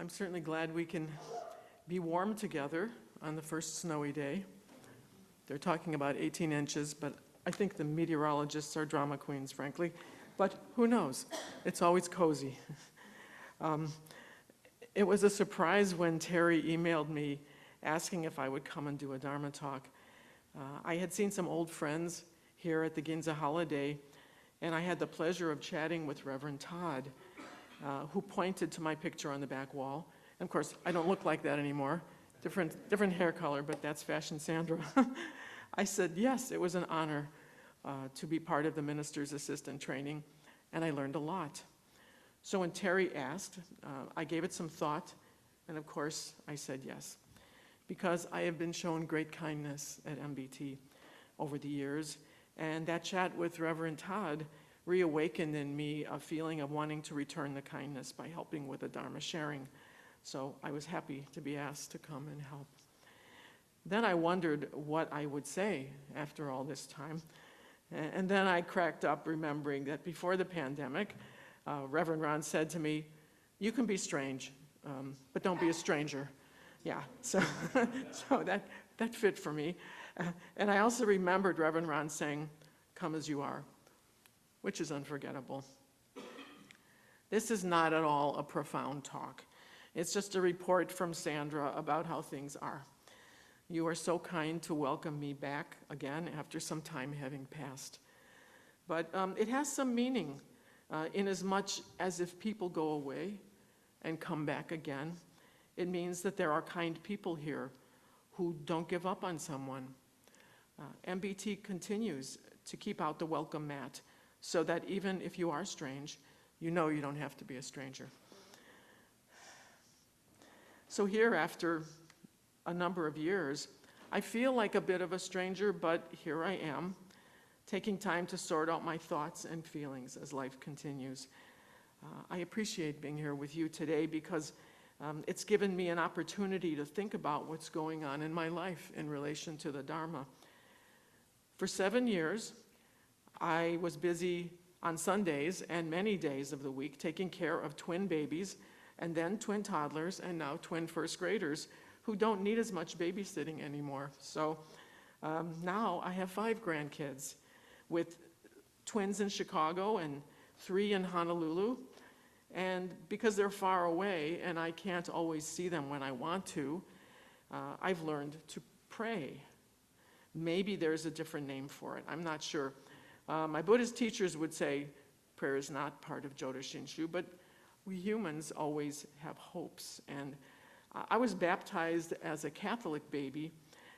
I'm certainly glad we can be warm together on the first snowy day. They're talking about 18 inches, but I think the meteorologists are drama queens, frankly. But who knows? It's always cozy. It was a surprise when Terry emailed me asking if I would come and do a Dharma talk. I had seen some old friends here at the Ginza holiday, and I had the pleasure of chatting with Reverend Todd, who pointed to my picture on the back wall. And of course, I don't look like that anymore. Different hair color, but that's Fashion Sandra. I said, yes, it was an honor to be part of the minister's assistant training, and I learned a lot. So when Terry asked, I gave it some thought, and of course, I said yes, because I have been shown great kindness at MBT over the years, and that chat with Reverend Todd reawakened in me a feeling of wanting to return the kindness by helping with the Dharma sharing. So I was happy to be asked to come and help. Then I wondered what I would say after all this time. And then I cracked up remembering that before the pandemic, Reverend Ron said to me, "You can be strange, but don't be a stranger." Yeah, so that fit for me. And I also remembered Reverend Ron saying, "Come as you are," which is unforgettable. This is not at all a profound talk. It's just a report from Sandra about how things are. You are so kind to welcome me back again after some time having passed. But it has some meaning in as much as if people go away and come back again, it means that there are kind people here who don't give up on someone. MBT continues to keep out the welcome mat so that even if you are strange, you know you don't have to be a stranger. So here, after a number of years, I feel like a bit of a stranger, but here I am, taking time to sort out my thoughts and feelings as life continues. I appreciate being here with you today because it's given me an opportunity to think about what's going on in my life in relation to the Dharma. For 7 years, I was busy on Sundays and many days of the week taking care of twin babies and then twin toddlers and now twin first graders who don't need as much babysitting anymore. So now I have 5 grandkids with twins in Chicago and 3 in Honolulu. And because they're far away and I can't always see them when I want to, I've learned to pray. Maybe there's a different name for it, I'm not sure. My Buddhist teachers would say prayer is not part of Jodo Shinshu, but we humans always have hopes. And I was baptized as a Catholic baby,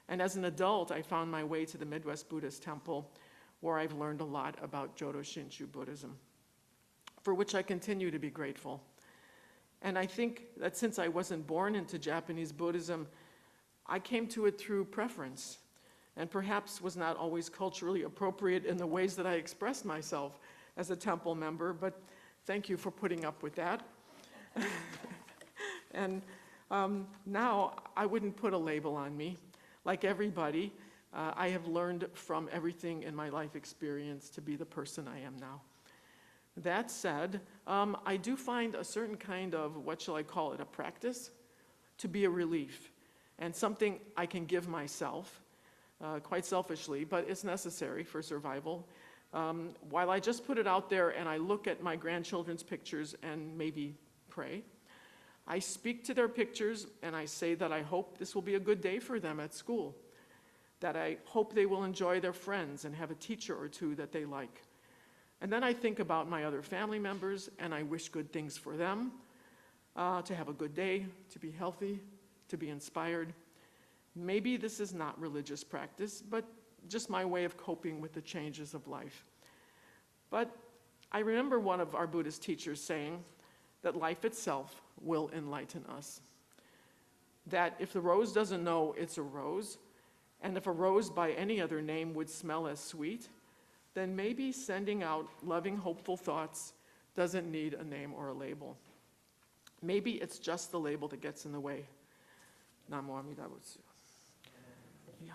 and as an adult, I found my way to the Midwest Buddhist Temple, where I've learned a lot about Jodo Shinshu Buddhism, for which I continue to be grateful. And I think that since I wasn't born into Japanese Buddhism, I came to it through preference, and perhaps was not always culturally appropriate in the ways that I expressed myself as a temple member, but thank you for putting up with that. And now I wouldn't put a label on me. Like everybody, I have learned from everything in my life experience to be the person I am now. That said, I do find a certain kind of, what shall I call it, a practice, to be a relief, and something I can give myself, quite selfishly, but it's necessary for survival. While I just put it out there and I look at my grandchildren's pictures and maybe pray, I speak to their pictures and I say that I hope this will be a good day for them at school, that I hope they will enjoy their friends and have a teacher or two that they like. And then I think about my other family members and I wish good things for them, to have a good day, to be healthy, to be inspired. Maybe this is not religious practice, but just my way of coping with the changes of life. But I remember one of our Buddhist teachers saying that life itself will enlighten us. That if the rose doesn't know it's a rose, and if a rose by any other name would smell as sweet, then maybe sending out loving, hopeful thoughts doesn't need a name or a label. Maybe it's just the label that gets in the way. Namo Amida Butsu. Yeah.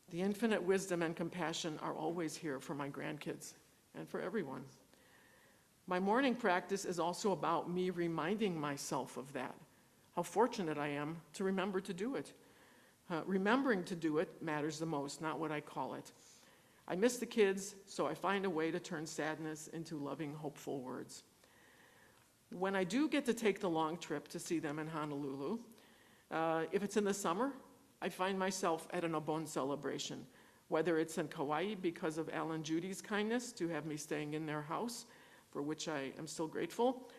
The infinite wisdom and compassion are always here for my grandkids and for everyone. My morning practice is also about me reminding myself of that, how fortunate I am to remember to do it. Remembering to do it matters the most, not what I call it. I miss the kids, so I find a way to turn sadness into loving, hopeful words. When I do get to take the long trip to see them in Honolulu, if it's in the summer, I find myself at an Obon celebration, whether it's in Kauai because of Al and Judy's kindness to have me staying in their house, for which I am still grateful,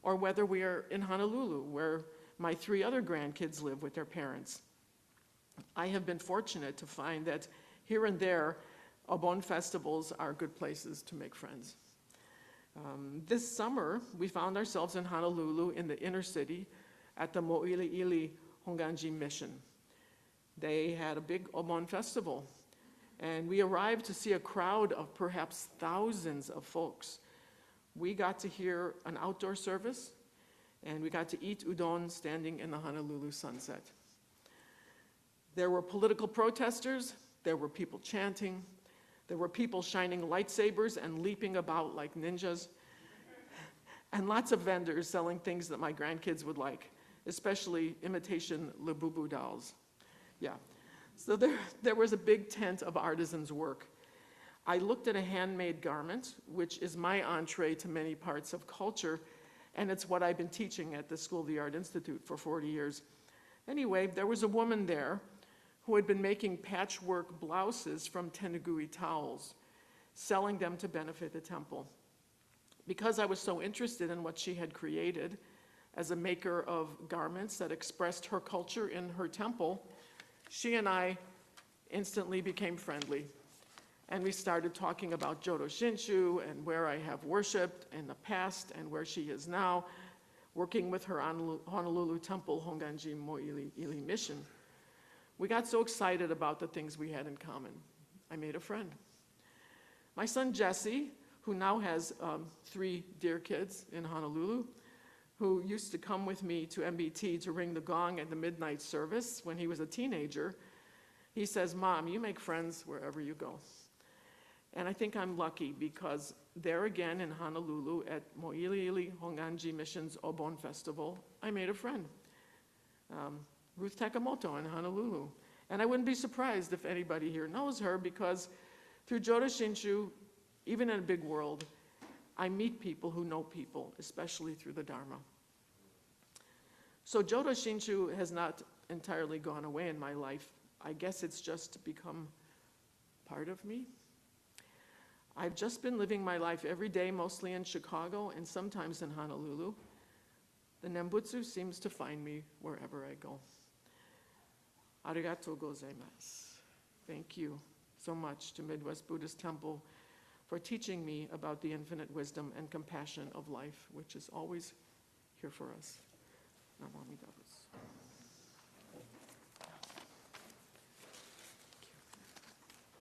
or whether we are in Honolulu, where my 3 other grandkids live with their parents. I have been fortunate to find that here and there, Obon festivals are good places to make friends. This summer, we found ourselves in Honolulu in the inner city at the Mo'ili'ili Honganji Mission. They had a big Obon festival, and we arrived to see a crowd of perhaps thousands of folks. We got to hear an outdoor service, and we got to eat udon standing in the Honolulu sunset. There were political protesters, there were people chanting, there were people shining lightsabers and leaping about like ninjas, and lots of vendors selling things that my grandkids would like, especially imitation Labubu dolls. Yeah, so there was a big tent of artisans' work. I looked at a handmade garment, which is my entree to many parts of culture, and it's what I've been teaching at the School of the Art Institute for 40 years. Anyway, there was a woman there who had been making patchwork blouses from tenugui towels, selling them to benefit the temple. Because I was so interested in what she had created as a maker of garments that expressed her culture in her temple, she and I instantly became friendly. And we started talking about Jodo Shinshu and where I have worshiped in the past and where she is now, working with her Honolulu Temple Honganji Mo'ili'ili mission. We got so excited about the things we had in common. I made a friend. My son Jesse, who now has 3 dear kids in Honolulu, who used to come with me to MBT to ring the gong at the midnight service when he was a teenager, he says, "Mom, you make friends wherever you go." And I think I'm lucky because there again in Honolulu at Mo'ili'ili Honganji Mission's Obon Festival, I made a friend. Ruth Takamoto in Honolulu. And I wouldn't be surprised if anybody here knows her because through Jodo Shinshu, even in a big world, I meet people who know people, especially through the Dharma. So Jodo Shinshu has not entirely gone away in my life. I guess it's just become part of me. I've just been living my life every day, mostly in Chicago and sometimes in Honolulu. The Nembutsu seems to find me wherever I go. Arigatou gozaimasu. Thank you so much to Midwest Buddhist Temple for teaching me about the infinite wisdom and compassion of life, which is always here for us. Namo Amida Butsu.